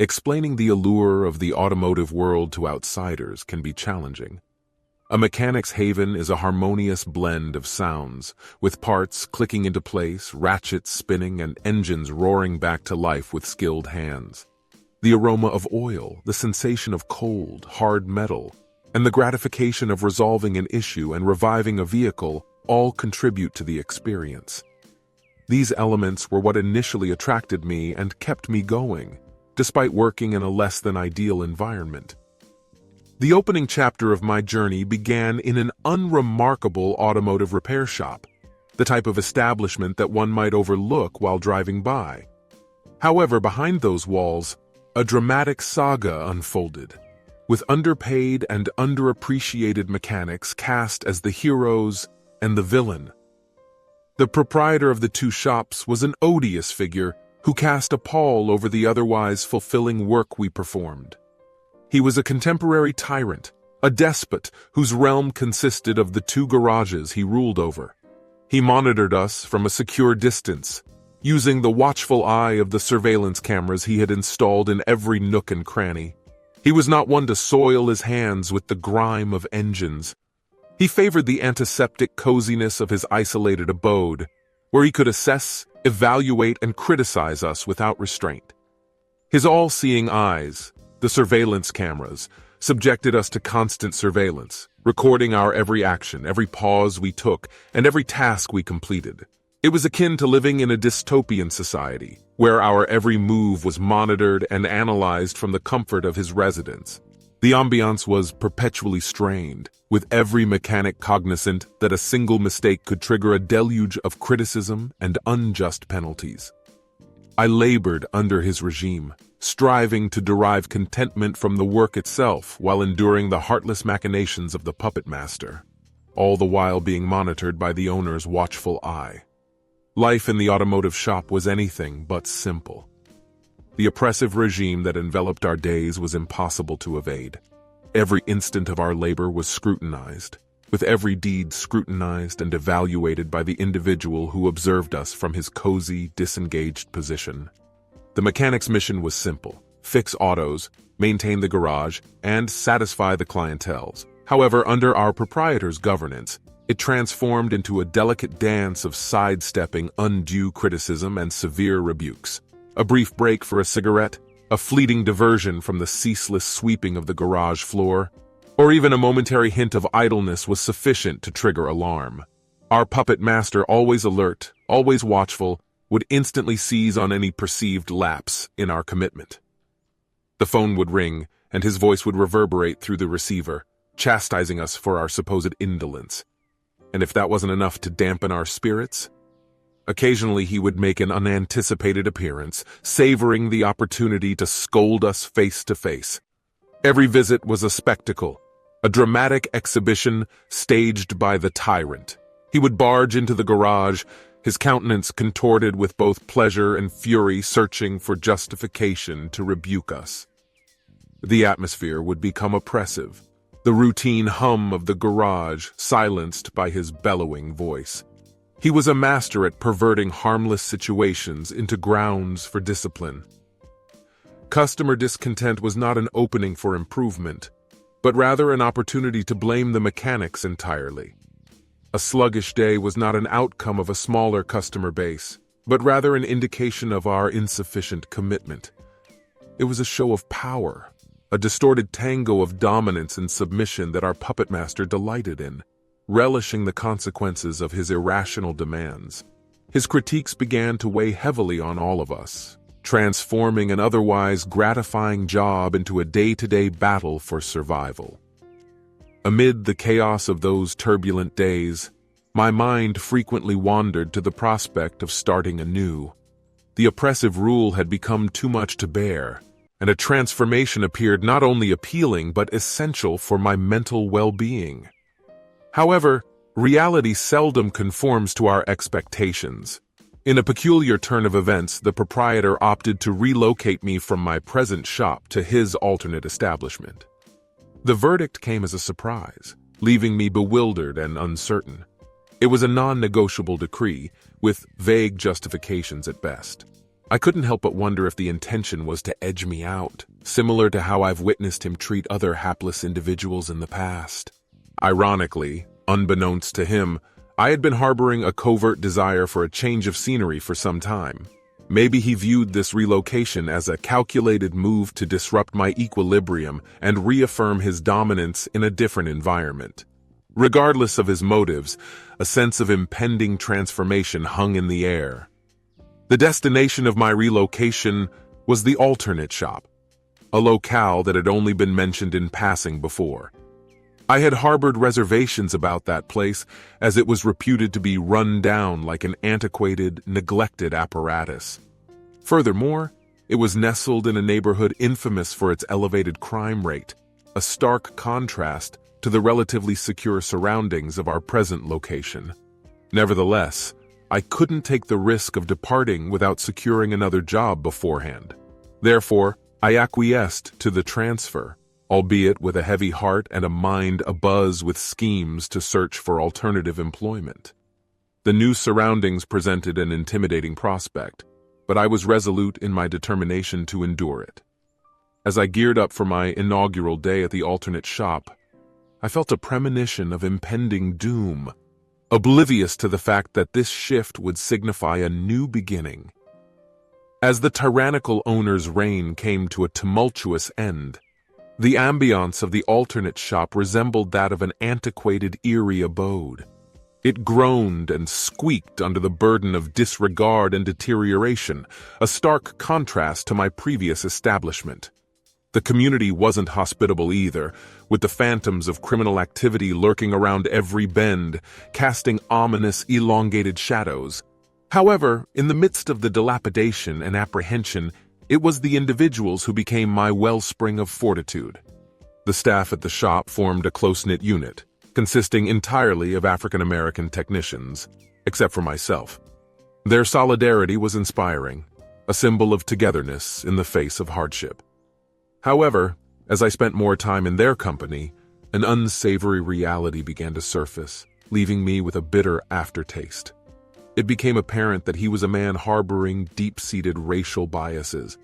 Explaining the allure of the automotive world to outsiders can be challenging. A mechanic's haven is a harmonious blend of sounds, with parts clicking into place, ratchets spinning, and engines roaring back to life with skilled hands. The aroma of oil, the sensation of cold, hard metal, and the gratification of resolving an issue and reviving a vehicle all contribute to the experience. These elements were what initially attracted me and kept me going, despite working in a less-than-ideal environment. The opening chapter of my journey began in an unremarkable automotive repair shop, the type of establishment that one might overlook while driving by. However, behind those walls, a dramatic saga unfolded, with underpaid and underappreciated mechanics cast as the heroes and the villain. The proprietor of the two shops was an odious figure who cast a pall over the otherwise fulfilling work we performed. He was a contemporary tyrant, a despot whose realm consisted of the two garages he ruled over. He monitored us from a secure distance, using the watchful eye of the surveillance cameras he had installed in every nook and cranny. He was not one to soil his hands with the grime of engines. He favored the antiseptic coziness of his isolated abode, where he could assess, evaluate, and criticize us without restraint. His all-seeing eyes, the surveillance cameras, subjected us to constant surveillance, recording our every action, every pause we took, and every task we completed. It was akin to living in a dystopian society, where our every move was monitored and analyzed from the comfort of his residence. The ambiance was perpetually strained, with every mechanic cognizant that a single mistake could trigger a deluge of criticism and unjust penalties. I labored under his regime, striving to derive contentment from the work itself while enduring the heartless machinations of the puppet master, all the while being monitored by the owner's watchful eye. Life in the automotive shop was anything but simple. The oppressive regime that enveloped our days was impossible to evade. Every instant of our labor was scrutinized, with every deed scrutinized and evaluated by the individual who observed us from his cozy, disengaged position. The mechanic's mission was simple: fix autos, maintain the garage, and satisfy the clientele. However, under our proprietor's governance, it transformed into a delicate dance of sidestepping undue criticism and severe rebukes. A brief break for a cigarette, a fleeting diversion from the ceaseless sweeping of the garage floor, or even a momentary hint of idleness was sufficient to trigger alarm. Our puppet master, always alert, always watchful, would instantly seize on any perceived lapse in our commitment. The phone would ring, and his voice would reverberate through the receiver, chastising us for our supposed indolence. And if that wasn't enough to dampen our spirits, occasionally he would make an unanticipated appearance, savoring the opportunity to scold us face to face. Every visit was a spectacle, a dramatic exhibition staged by the tyrant. He would barge into the garage, his countenance contorted with both pleasure and fury, searching for justification to rebuke us. The atmosphere would become oppressive, the routine hum of the garage silenced by his bellowing voice. He was a master at perverting harmless situations into grounds for discipline. Customer discontent was not an opening for improvement, but rather an opportunity to blame the mechanics entirely. A sluggish day was not an outcome of a smaller customer base, but rather an indication of our insufficient commitment. It was a show of power, a distorted tango of dominance and submission that our puppet master delighted in, relishing the consequences of his irrational demands. His critiques began to weigh heavily on all of us, transforming an otherwise gratifying job into a day-to-day battle for survival. Amid the chaos of those turbulent days, my mind frequently wandered to the prospect of starting anew. The oppressive rule had become too much to bear, and a transformation appeared not only appealing but essential for my mental well-being. However, reality seldom conforms to our expectations. In a peculiar turn of events, the proprietor opted to relocate me from my present shop to his alternate establishment. The verdict came as a surprise, leaving me bewildered and uncertain. It was a non-negotiable decree, with vague justifications at best. I couldn't help but wonder if the intention was to edge me out, similar to how I've witnessed him treat other hapless individuals in the past. Ironically, unbeknownst to him, I had been harboring a covert desire for a change of scenery for some time. Maybe he viewed this relocation as a calculated move to disrupt my equilibrium and reaffirm his dominance in a different environment. Regardless of his motives, a sense of impending transformation hung in the air. The destination of my relocation was the alternate shop, a locale that had only been mentioned in passing before. I had harbored reservations about that place as it was reputed to be run down like an antiquated, neglected apparatus. Furthermore, it was nestled in a neighborhood infamous for its elevated crime rate, a stark contrast to the relatively secure surroundings of our present location. Nevertheless, I couldn't take the risk of departing without securing another job beforehand. Therefore, I acquiesced to the transfer, albeit with a heavy heart and a mind abuzz with schemes to search for alternative employment. The new surroundings presented an intimidating prospect, but I was resolute in my determination to endure it. As I geared up for my inaugural day at the alternate shop, I felt a premonition of impending doom, oblivious to the fact that this shift would signify a new beginning. As the tyrannical owner's reign came to a tumultuous end, the ambiance of the alternate shop resembled that of an antiquated, eerie abode. It groaned and squeaked under the burden of disregard and deterioration, a stark contrast to my previous establishment. The community wasn't hospitable either, with the phantoms of criminal activity lurking around every bend, casting ominous, elongated shadows. However, in the midst of the dilapidation and apprehension, it was the individuals who became my wellspring of fortitude. The staff at the shop formed a close-knit unit, consisting entirely of African-American technicians, except for myself. Their solidarity was inspiring, a symbol of togetherness in the face of hardship. However, as I spent more time in their company, an unsavory reality began to surface, leaving me with a bitter aftertaste. It became apparent that he was a man harboring deep-seated racial biases.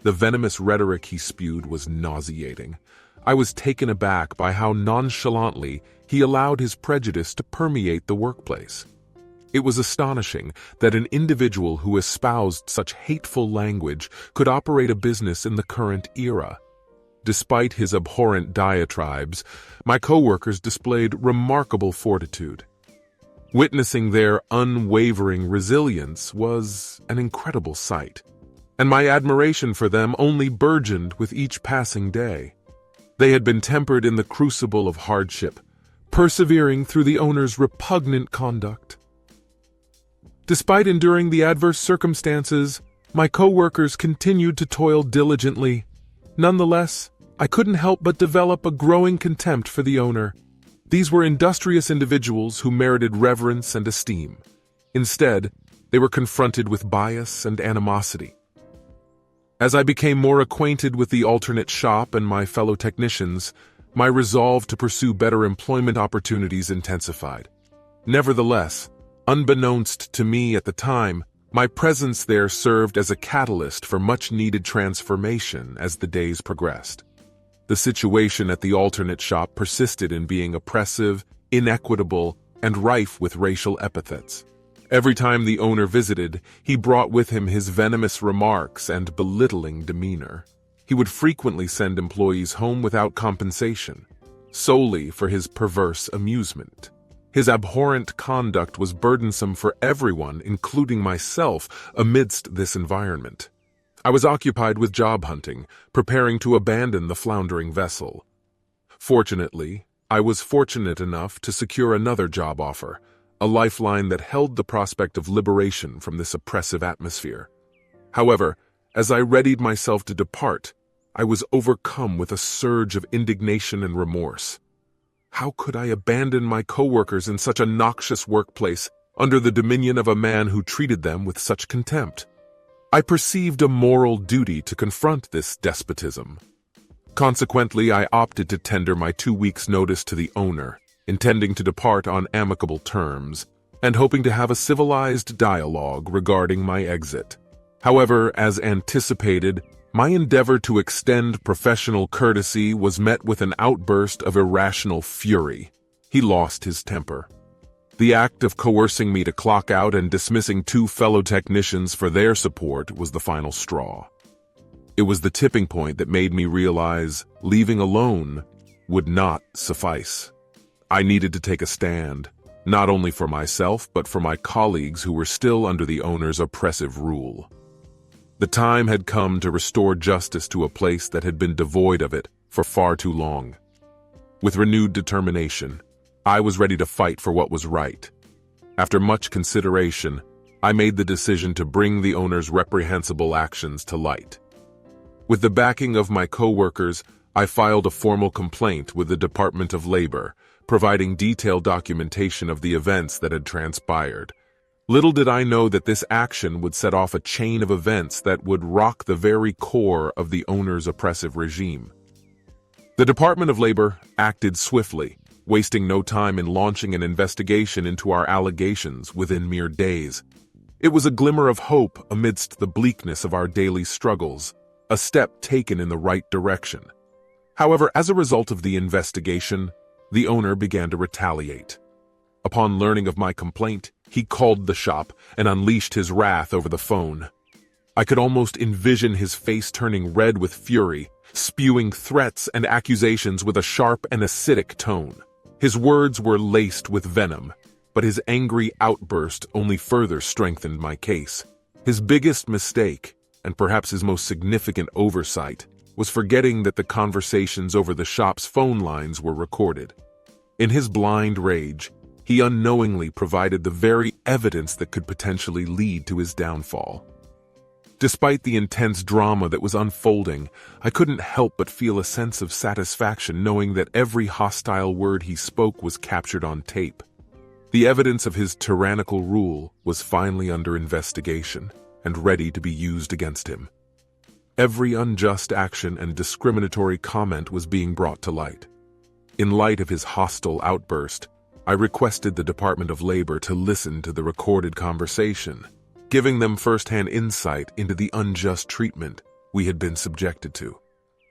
The venomous rhetoric he spewed was nauseating. I was taken aback by how nonchalantly he allowed his prejudice to permeate the workplace. It was astonishing that an individual who espoused such hateful language could operate a business in the current era. Despite his abhorrent diatribes, my coworkers displayed remarkable fortitude. Witnessing their unwavering resilience was an incredible sight, and my admiration for them only burgeoned with each passing day. They had been tempered in the crucible of hardship, persevering through the owner's repugnant conduct. Despite enduring the adverse circumstances, my co-workers continued to toil diligently. Nonetheless, I couldn't help but develop a growing contempt for the owner. These were industrious individuals who merited reverence and esteem. Instead, they were confronted with bias and animosity. As I became more acquainted with the alternate shop and my fellow technicians, my resolve to pursue better employment opportunities intensified. Nevertheless, unbeknownst to me at the time, my presence there served as a catalyst for much-needed transformation as the days progressed. The situation at the alternate shop persisted in being oppressive, inequitable, and rife with racial epithets. Every time the owner visited, he brought with him his venomous remarks and belittling demeanor. He would frequently send employees home without compensation, solely for his perverse amusement. His abhorrent conduct was burdensome for everyone, including myself, amidst this environment. I was occupied with job hunting, preparing to abandon the floundering vessel. Fortunately, I was fortunate enough to secure another job offer, a lifeline that held the prospect of liberation from this oppressive atmosphere. However, as I readied myself to depart, I was overcome with a surge of indignation and remorse. How could I abandon my coworkers in such a noxious workplace under the dominion of a man who treated them with such contempt? I perceived a moral duty to confront this despotism. Consequently, I opted to tender my 2 weeks' notice to the owner, intending to depart on amicable terms, and hoping to have a civilized dialogue regarding my exit. However, as anticipated, my endeavor to extend professional courtesy was met with an outburst of irrational fury. He lost his temper. The act of coercing me to clock out and dismissing 2 fellow technicians for their support was the final straw. It was the tipping point that made me realize leaving alone would not suffice. I needed to take a stand, not only for myself but for my colleagues who were still under the owner's oppressive rule. The time had come to restore justice to a place that had been devoid of it for far too long. With renewed determination, I was ready to fight for what was right. After much consideration, I made the decision to bring the owner's reprehensible actions to light. With the backing of my co-workers, I filed a formal complaint with the Department of Labor, providing detailed documentation of the events that had transpired. Little did I know that this action would set off a chain of events that would rock the very core of the owner's oppressive regime. The Department of Labor acted swiftly, wasting no time in launching an investigation into our allegations within mere days. It was a glimmer of hope amidst the bleakness of our daily struggles, a step taken in the right direction. However, as a result of the investigation, the owner began to retaliate. Upon learning of my complaint, he called the shop and unleashed his wrath over the phone. I could almost envision his face turning red with fury, spewing threats and accusations with a sharp and acidic tone. His words were laced with venom, but his angry outburst only further strengthened my case. His biggest mistake, and perhaps his most significant oversight, was forgetting that the conversations over the shop's phone lines were recorded. In his blind rage, he unknowingly provided the very evidence that could potentially lead to his downfall. Despite the intense drama that was unfolding, I couldn't help but feel a sense of satisfaction knowing that every hostile word he spoke was captured on tape. The evidence of his tyrannical rule was finally under investigation and ready to be used against him. Every unjust action and discriminatory comment was being brought to light. In light of his hostile outburst, I requested the Department of Labor to listen to the recorded conversation, giving them first-hand insight into the unjust treatment we had been subjected to.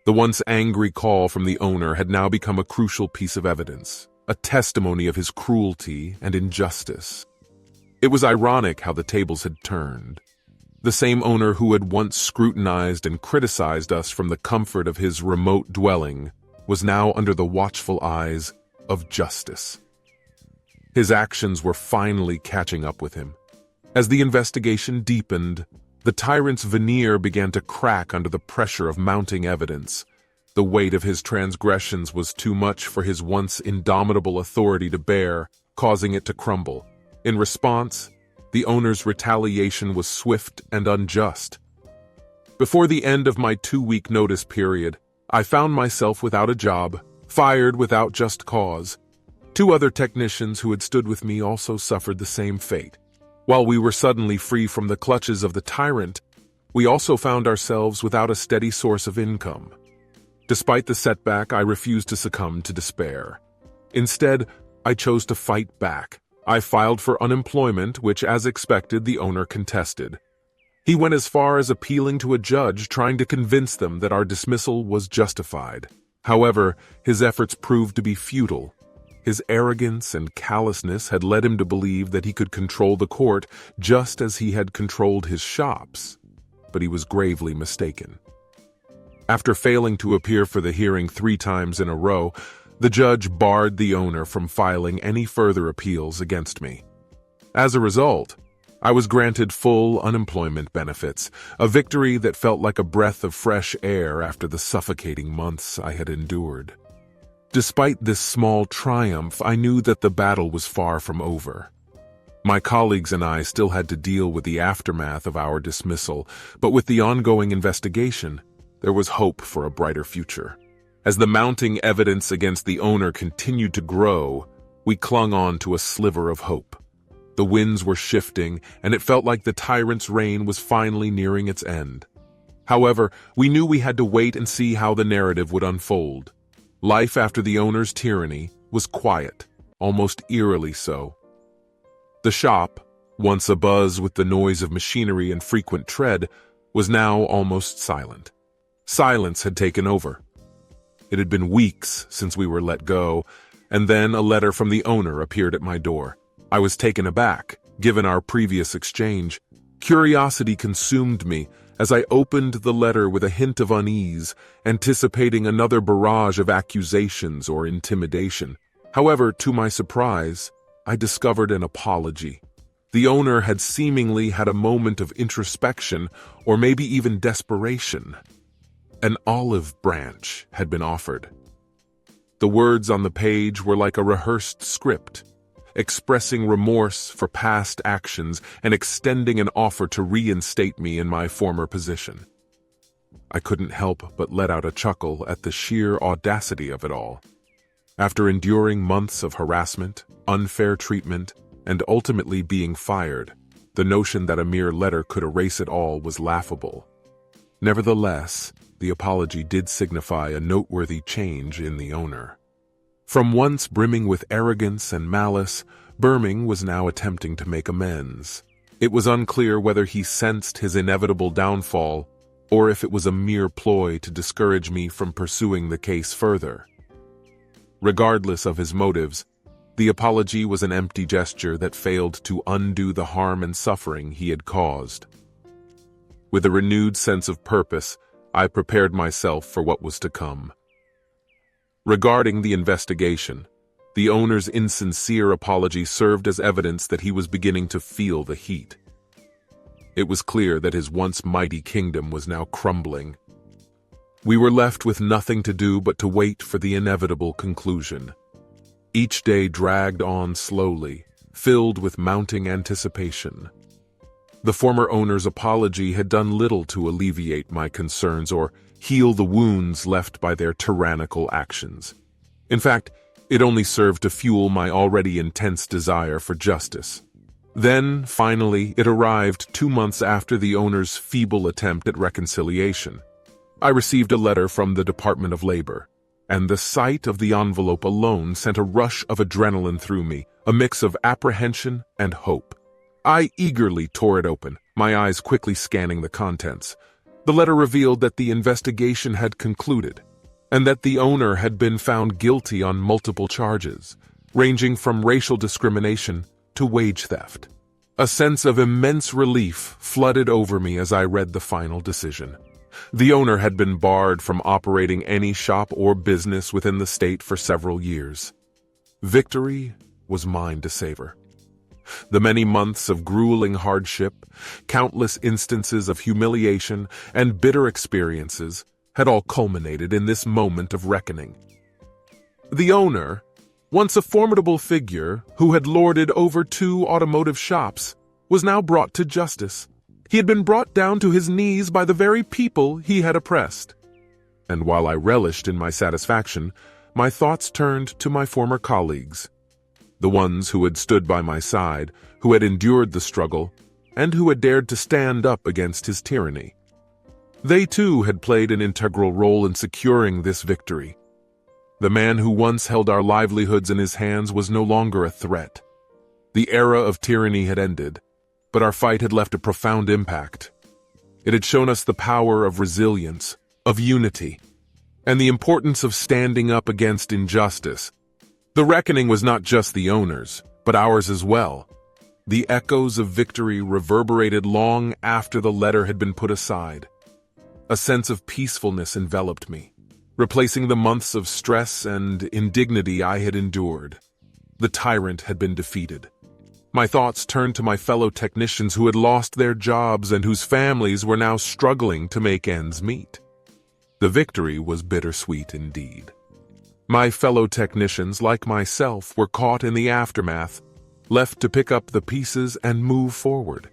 The once angry call from the owner had now become a crucial piece of evidence, a testimony of his cruelty and injustice. It was ironic how the tables had turned. The same owner who had once scrutinized and criticized us from the comfort of his remote dwelling was now under the watchful eyes of justice. His actions were finally catching up with him. As the investigation deepened, the tyrant's veneer began to crack under the pressure of mounting evidence. The weight of his transgressions was too much for his once indomitable authority to bear, causing it to crumble. In response, the owner's retaliation was swift and unjust. Before the end of my 2-week notice period, I found myself without a job, fired without just cause. 2 other technicians who had stood with me also suffered the same fate. While we were suddenly free from the clutches of the tyrant, we also found ourselves without a steady source of income. Despite the setback, I refused to succumb to despair. Instead, I chose to fight back. I filed for unemployment, which, as expected, the owner contested. He went as far as appealing to a judge, trying to convince them that our dismissal was justified. However, his efforts proved to be futile. His arrogance and callousness had led him to believe that he could control the court just as he had controlled his shops, but he was gravely mistaken. After failing to appear for the hearing 3 times in a row, the judge barred the owner from filing any further appeals against me. As a result, I was granted full unemployment benefits, a victory that felt like a breath of fresh air after the suffocating months I had endured. Despite this small triumph, I knew that the battle was far from over. My colleagues and I still had to deal with the aftermath of our dismissal, but with the ongoing investigation, there was hope for a brighter future. As the mounting evidence against the owner continued to grow, we clung on to a sliver of hope. The winds were shifting, and it felt like the tyrant's reign was finally nearing its end. However, we knew we had to wait and see how the narrative would unfold. Life after the owner's tyranny was quiet, almost eerily so. The shop, once abuzz with the noise of machinery and frequent tread, was now almost silent. Silence had taken over. It had been weeks since we were let go, and then a letter from the owner appeared at my door. I was taken aback, given our previous exchange. Curiosity consumed me as I opened the letter with a hint of unease, anticipating another barrage of accusations or intimidation. However, to my surprise, I discovered an apology. The owner had seemingly had a moment of introspection, or maybe even desperation. An olive branch had been offered. The words on the page were like a rehearsed script, expressing remorse for past actions and extending an offer to reinstate me in my former position. I couldn't help but let out a chuckle at the sheer audacity of it all. After enduring months of harassment, unfair treatment, and ultimately being fired, the notion that a mere letter could erase it all was laughable. Nevertheless, the apology did signify a noteworthy change in the owner. From once brimming with arrogance and malice, Birming was now attempting to make amends. It was unclear whether he sensed his inevitable downfall, or if it was a mere ploy to discourage me from pursuing the case further. Regardless of his motives, the apology was an empty gesture that failed to undo the harm and suffering he had caused. With a renewed sense of purpose, I prepared myself for what was to come. Regarding the investigation, the owner's insincere apology served as evidence that he was beginning to feel the heat. It was clear that his once mighty kingdom was now crumbling. We were left with nothing to do but to wait for the inevitable conclusion. Each day dragged on slowly, filled with mounting anticipation. The former owner's apology had done little to alleviate my concerns or heal the wounds left by their tyrannical actions. In fact, it only served to fuel my already intense desire for justice. Then, finally, it arrived 2 months after the owner's feeble attempt at reconciliation. I received a letter from the Department of Labor, and the sight of the envelope alone sent a rush of adrenaline through me, a mix of apprehension and hope. I eagerly tore it open, my eyes quickly scanning the contents. The letter revealed that the investigation had concluded, and that the owner had been found guilty on multiple charges, ranging from racial discrimination to wage theft. A sense of immense relief flooded over me as I read the final decision. The owner had been barred from operating any shop or business within the state for several years. Victory was mine to savor. The many months of grueling hardship, countless instances of humiliation, and bitter experiences had all culminated in this moment of reckoning. The owner, once a formidable figure who had lorded over 2 automotive shops, was now brought to justice. He had been brought down to his knees by the very people he had oppressed. And while I relished in my satisfaction, my thoughts turned to my former colleagues, the ones who had stood by my side, who had endured the struggle, and who had dared to stand up against his tyranny. They too had played an integral role in securing this victory. The man who once held our livelihoods in his hands was no longer a threat. The era of tyranny had ended, but our fight had left a profound impact. It had shown us the power of resilience, of unity, and the importance of standing up against injustice. The reckoning was not just the owners, but ours as well. The echoes of victory reverberated long after the letter had been put aside. A sense of peacefulness enveloped me, replacing the months of stress and indignity I had endured. The tyrant had been defeated. My thoughts turned to my fellow technicians who had lost their jobs and whose families were now struggling to make ends meet. The victory was bittersweet indeed. My fellow technicians, like myself, were caught in the aftermath, left to pick up the pieces and move forward.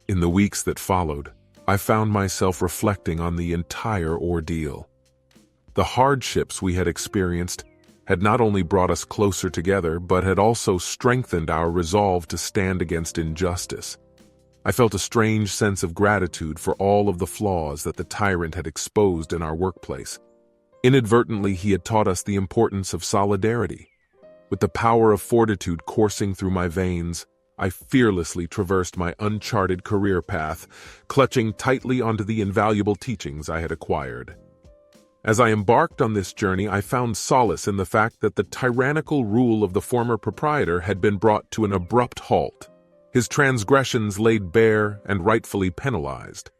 In the weeks that followed, I found myself reflecting on the entire ordeal. The hardships we had experienced had not only brought us closer together, but had also strengthened our resolve to stand against injustice. I felt a strange sense of gratitude for all of the flaws that the tyrant had exposed in our workplace. Inadvertently, he had taught us the importance of solidarity. With the power of fortitude coursing through my veins, I fearlessly traversed my uncharted career path, clutching tightly onto the invaluable teachings I had acquired. As I embarked on this journey, I found solace in the fact that the tyrannical rule of the former proprietor had been brought to an abrupt halt, his transgressions laid bare and rightfully penalized.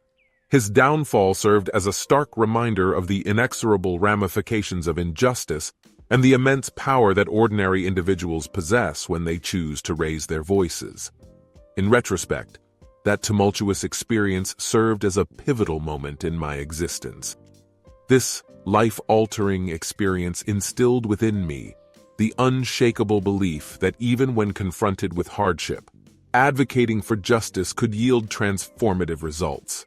His downfall served as a stark reminder of the inexorable ramifications of injustice and the immense power that ordinary individuals possess when they choose to raise their voices. In retrospect, that tumultuous experience served as a pivotal moment in my existence. This life-altering experience instilled within me the unshakable belief that even when confronted with hardship, advocating for justice could yield transformative results.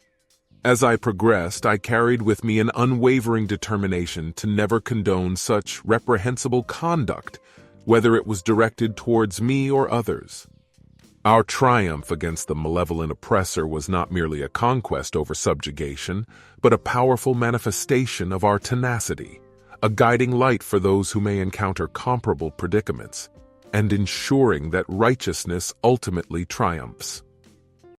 As I progressed, I carried with me an unwavering determination to never condone such reprehensible conduct, whether it was directed towards me or others. Our triumph against the malevolent oppressor was not merely a conquest over subjugation, but a powerful manifestation of our tenacity, a guiding light for those who may encounter comparable predicaments, and ensuring that righteousness ultimately triumphs.